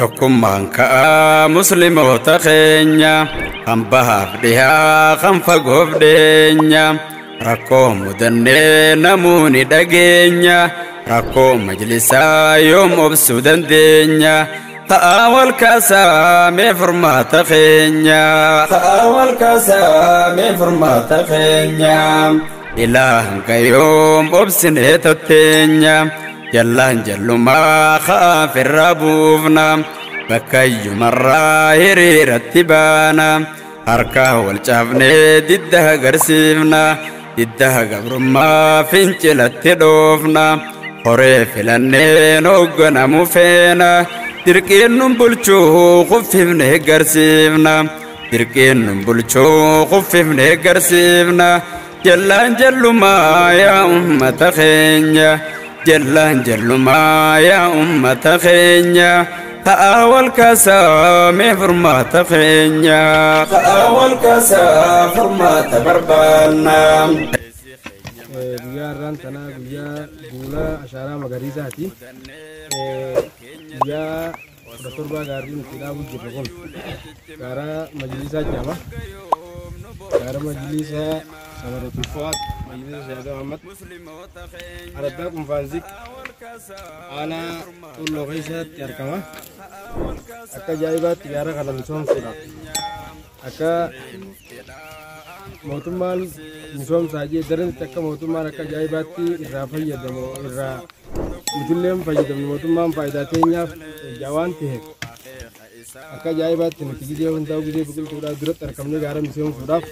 tokkummaan ka'a musliimoota keenya kan bahaaf dhihaa kan fagoof dhiyeenya rakkoo mudannee namoonni dhageenya rakkoo majlisaa yoom obsuu dandeenya ta'a wal kaasaa mee furmaata keenya ta'a wal kaasaa mee furmaata keenya ilaahan gayoom obsinee totteenya jallaan jallumaa kaafirraa buufna bakkayyumarraa hiriiratti baana harkaa wal caafnee didda agarsiifna didda gabrummaa fincilatti dhoofna horee filanneen hoogganamu feena dirqiin nun bulchuu kuffifne garsiifna dirqiin nun bulchuu kuffifne garsiifna jallaan jallumaa yaa ummata keenya jallaan jallumaa yaa ummata keenya ta'a wal kaasaa mee furmaata keenya ta'a wal kaasaa furmaata barbaanna. Guyyaa irraan tanaa guyyaa duula ashaaraa magariisaati. Guyyaa 17 gaarii nuti dhaabuu jirru kun gaara majlisaa jedhama. Gaara majlisaa Samaratul Fuad majlisa Sheikh Ahmad Araddaa Qunfaansiq aanaa Tulloo keessatti argama. Akka ajaa'ibaatti gaara kana misoomsuudhaaf akka mootummaan misoomsaa jee daranitti akka mootummaan akka ajaa'ibaatti irraa fayyadamu irraa nutillee fayyadamnu mootummaan faayidaa teenyaaf waan ta'eef akka ajaa'ibaatti nuti gidee hundaa'u gidee biqiltuudhaaf duratti argamnee gaara misoomsuudhaaf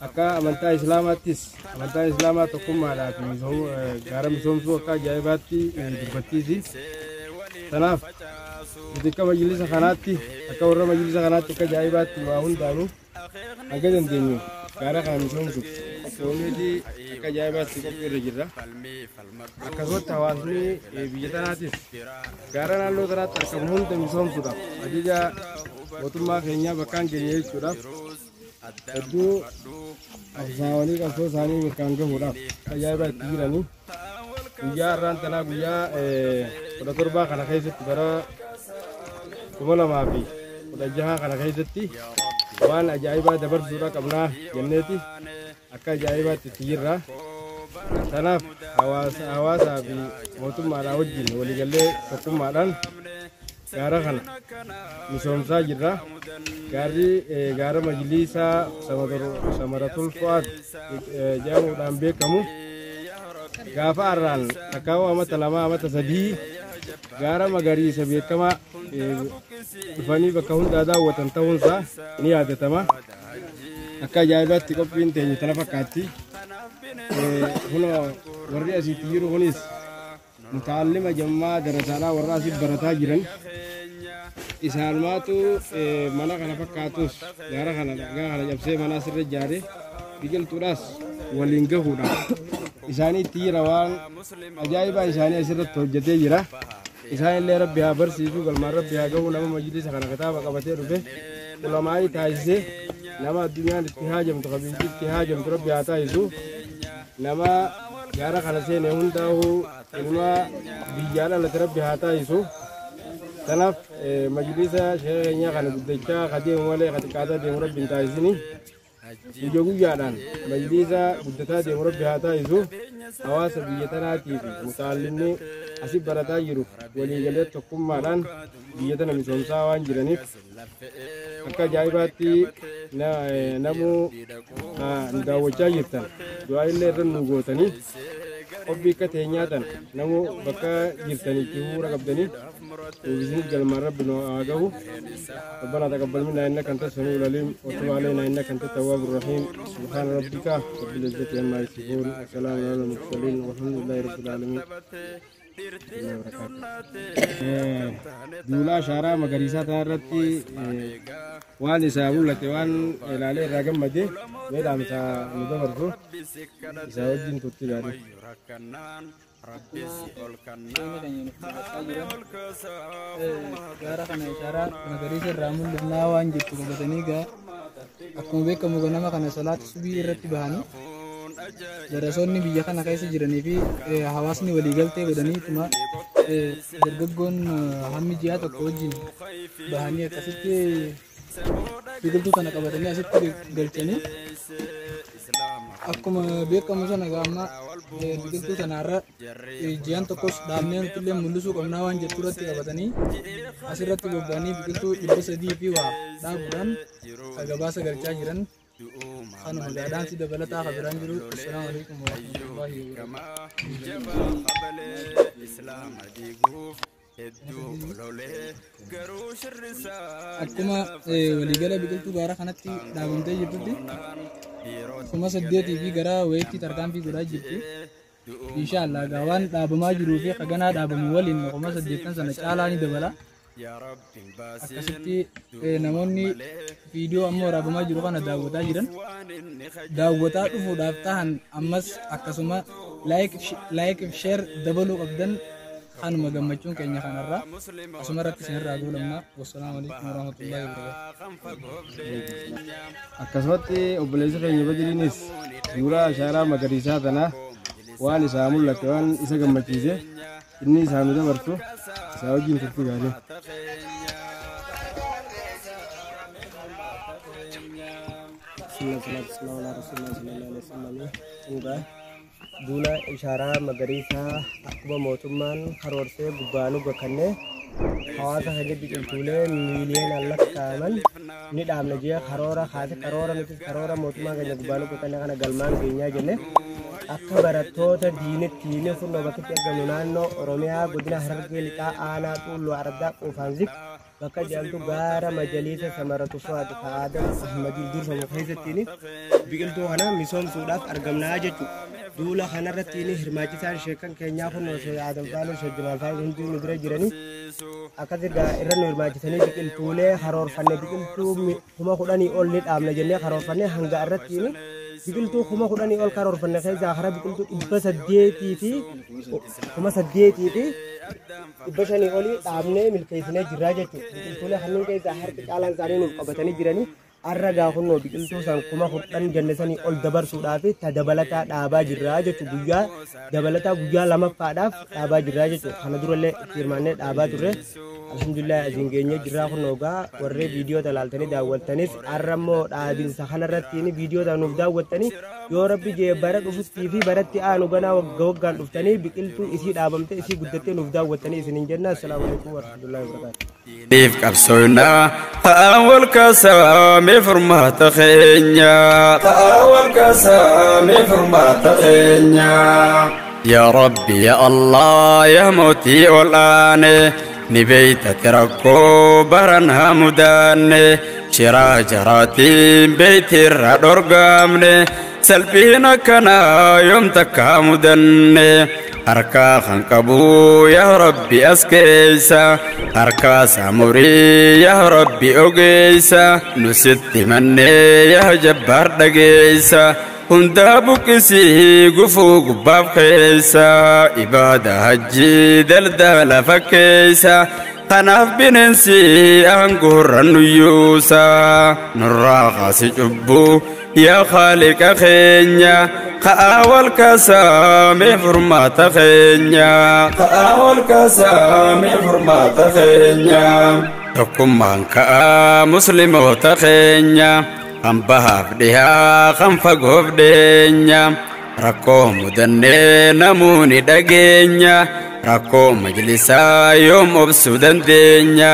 akka amantaa islaamaattis amantaa islaamaa tokkummaadhaaf gaara misoomsuu akka ajaa'ibaatti dubbattiisi. Kanaaf nuti akka majlisa kanaatti akka warra majlisa kanaatti akka ajaa'ibaatti waa hundaanuu akka dandeenyu gaara kana misoomsuuf soomeetii akka ajaa'ibaatti qophiirra jirra. Akkasumatti hawaasni biyya tanaatis gaara naannoo tanaatti argamu hunda misoomsuudhaaf ajaja mootummaa keenyaa bakkaan keenya jechuudhaaf hedduu afsaawanii qabsoo isaanii mirkaan gahuudhaaf ajaa'ibaa itti jiranii guyyaa irraan tanaa guyyaa 17 kana keessatti bara 2016 kana keessatti waan ajaa'ibaa dabarsuudha qabnaa jenneeti akka ajaa'ibaatti itti jirra. Kanaaf hawaasaa fi mootummaadhaa wajjin waliigallee tokkummaadhaan gaara kana misoomsaa jirra. Gaara majlisaa Samaratul Fuad jedhamuudhaan beekamu gaafa har'aan takkaawwa amata 2 amata 3 gaara magariisa beekamaa dhufanii bakka hundaa daawwatan ta'uunsaa ni yaadatama. Akka ajaa'ibaatti qophiin teenya tana fakkaatti. Warri asitti jiru kunis mutaallima jammaa darasaadhaa warra asitti barataa jiran isaanumaatu mana kana fakkaatus gaara kana cabsee mana asirra ijaaree biqiltuudhaas waliin gahuudhaan isaanii itti jira waan ajaa'ibaa isaanii asirratti hojjetee jira. Isaan illee rabbi haa barsiisu galmaan rabbi haa gahu nama majlisa kana kitaaba qabatee dhufe ulamaa'ii taasisee nama addunyaan itti haajamtu qabiinti itti haajamtu rabbi haa taasisu nama gaara kana seenee hundaa'u ilma biyyaa dhalate rabbi haa taasisu. Kanaaf majlisa sheekha keenyaa kana guddachaa kadeemu malee xiqqaataa deemu rabbi hin taasisini. Guyyaa guyyaadhaan majlisa guddataa deemu rabbi haa taasisu. Hawaasa biyya tanaatiif mutaallinni asii barataa jiru waliigalee tokkummaadhaan biyya tana misoomsaa waan jiraniif akka ajaa'ibaatti namuu daawwachaa jirtan du'aa illee irra nu gootanii qophii akka teenyaa tan namuu bakka jirtaniitti huura qabdanii وبزنيد قال ما ربنا أعجبه ربنا تقبل منا إنك أنت السميع العليم وتب علينا إنك أنت التواب الرحيم سبحان ربك رب العزة عما يصفون وسلام على المرسلين والحمد لله رب العالمين. duula ashaaraa magariisaa tanarratti waan isaa mul'ate waan ilaalee irraa gammade meedhaan isaa nu dabarsu isaa wajjin turtii gaarii. Gaara kana ashaaraa magariisa irraa mul'ifnaa waan jettu qabatanii gaa akkuma beekamu ganama kana salaata subii irratti bahanii darasoonni biyya kana keessa jiranii fi hawaasni waliigaltee godhaniituma dargaggoon hammi ji'a tokko wajjin bahanii akkasitti biqiltuu kana qabatanii asitti galchanii akkuma beekamu sana gaamma biqiltuu sanarra ji'aan tokkos dhaabnee illee mul'isuu qabnaa waan jettu irratti qabatanii asirratti bobba'anii biqiltuu 300 fi waa dhaabuudhaan gabaasa galchaa jiran kanuma gaadhaan si dabalataa kabiraan jiru. Assalaamu alaikum warahmatullahi wabarakatuh. Akkuma waliigala biqiltuu gaara kanatti dhaabamtee jirtutti 8,000 fi gara wayiitti tarkaanfii godhaa jirti. Inshallah gaawwan dhaabamaa jiruu fi kaganaa dhaabamu waliin 8,000 sana caalaa ni dabala. Akkasitti namoonni viidiyoo amma waraabamaa jiru kana daawwataa jiran daawwataa dhufuudhaaf tahan ammas akkasuma laayik fi sheer dabaluu qabdan kanuma gammachuun keenya kanarraa asuma irratti isinirraa goolabna. Wassalaamu alaikum warahmatullahi wabarakatuh. Akkasumatti obboleessa keenya Badiriinis suuraa ashaaraa magariisaa tanaa waan isaa mul'ate waan isa gammachiise inni isaa nu dabarsu isaa wajjin turtii gaarii. Duula ishaaraa magariisaa akkuma mootummaan karoorsee gubbaanu bakkanne hawaasa keenya biqiltuulee miiliyoonaan lakkaa'aman ni dhaabna jee karoora nuti karoora mootummaa keenya gubbaanu bakkanne kana galmaan keenyaa jenne akka barattoota diinittiin funnoo bakkitti argamu naannoo Oromiyaa godina Harargee lixaa aanaa Xuulloo Ardaa Quufaanzik bakka jedhamtu gaara majaliisa samaratu Suwaad Kaadam Ahmadii durfamu keessattiin biqiltuu kana misoomsuudhaaf argamnaa jechuudha. Duula kanarratti hirmaachisaan sheekan keenyaa funnoo Adam Faaloo Shajjimaan Faaloo hundi nu bira jiranii akkasii irra nu hirmaachisanii biqiltuulee karoorfanne biqiltuu 10,000 ol ni dhaabna jennee karoorfanne hanga irratti biqiltuu 10,000 ol karoorfanne keessaa hara biqiltuu 800 fi 500 olii dhaabnee milkeessinee jirraa jechuudha. Biqiltuulee kanneen keessaa harki caalaan isaanii nuuf qabatanii jiranii arra gaafunnoo biqiltuu san 10,000 jennee ol dabarsuudhaaf dabalataa dhaabaa jirraa jechuudha. Guyyaa dabalataa guyyaa lamaffaadhaaf dhaabaa jirraa jechuudha. Kana durallee itti hirmaannee dhaabaa turre. Alhamdulillah asiin geenye jirraa kunnoo gaa warree viidiyoo talaaltanii daawwattanis arrammoo dhaabinsa kanarratti viidiyoo nuuf daawwattanii yoo rabbi jee bara dhufuttii fi baratti aanu ganaa waggaan dhuftanii biqiltuu isii dhaabamte isii guddattee nuuf daawwattanii isiniin jenna. Assalaamu alaikum warahmatullahi wabarakatuh. Dhiif qabsoona ta'awwal kaasamee furmaata keenya ta'awwal kaasamee furmaata keenya yaa Rabbi yaa Allah yaa mootii ol'aane ni beeyta tirakkoo baranaa mudaanne shiraa jaraatiin beeytirra dhorgaamne salphiin akkanaa yoom takkaa mudanne harkaa kan qabuu yaa Rabbi as keessa harkaa saamurii yaa Rabbi ogeessa nu sitti mannee yaa jabbaar dhageessa hundaa buqqisii gufuu gubbaaf keessa ibaada hajjii daldala fakkeessa kanaaf bineensi aangoorra nuyyuusa nurraa qaasi cubbuu yaa Khaaliqa keenya ka'awwal kaasamee furmaata keenya ka'awwal kaasamee furmaata keenya tokkummaan ka'aa musliimoota keenya kan bahaaf dhihaa kan fagoof dhiyeenya rakkoo mudannee namuuni dhageenya rakkoo majlisaa yoom obsuu dandeenya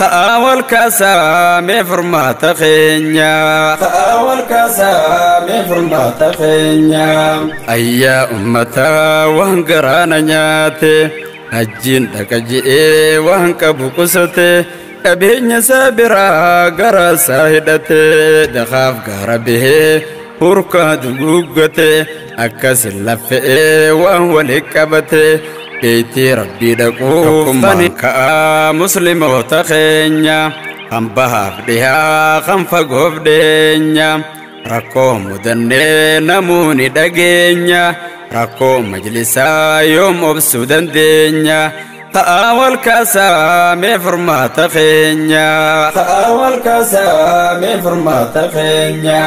ta'awwal kaasamee furmaata keenya ta'awwal kaasamee furmaata keenya ayyaa ummataa waan garaana nyaate hajjiin dhaqa je'ee waan qabu qusate qabeenya isaa biraa gara isaa hidhate dakaaf gaara bahee hurkaa duguuggate akkasin laffe'ee waan walitti qabate beeytii rabbii dhaquu tokkummaan ka'aa musliimoota keenya kan bahaaf dhihaa kan fagoof dhiyeenya rakkoo mudannee namuuni dhageenya rakkoo majlisaa yoom obsuu dandeenya ta'awwal kaasamee furmaata keenya ta'awwal kaasamee furmaata keenya.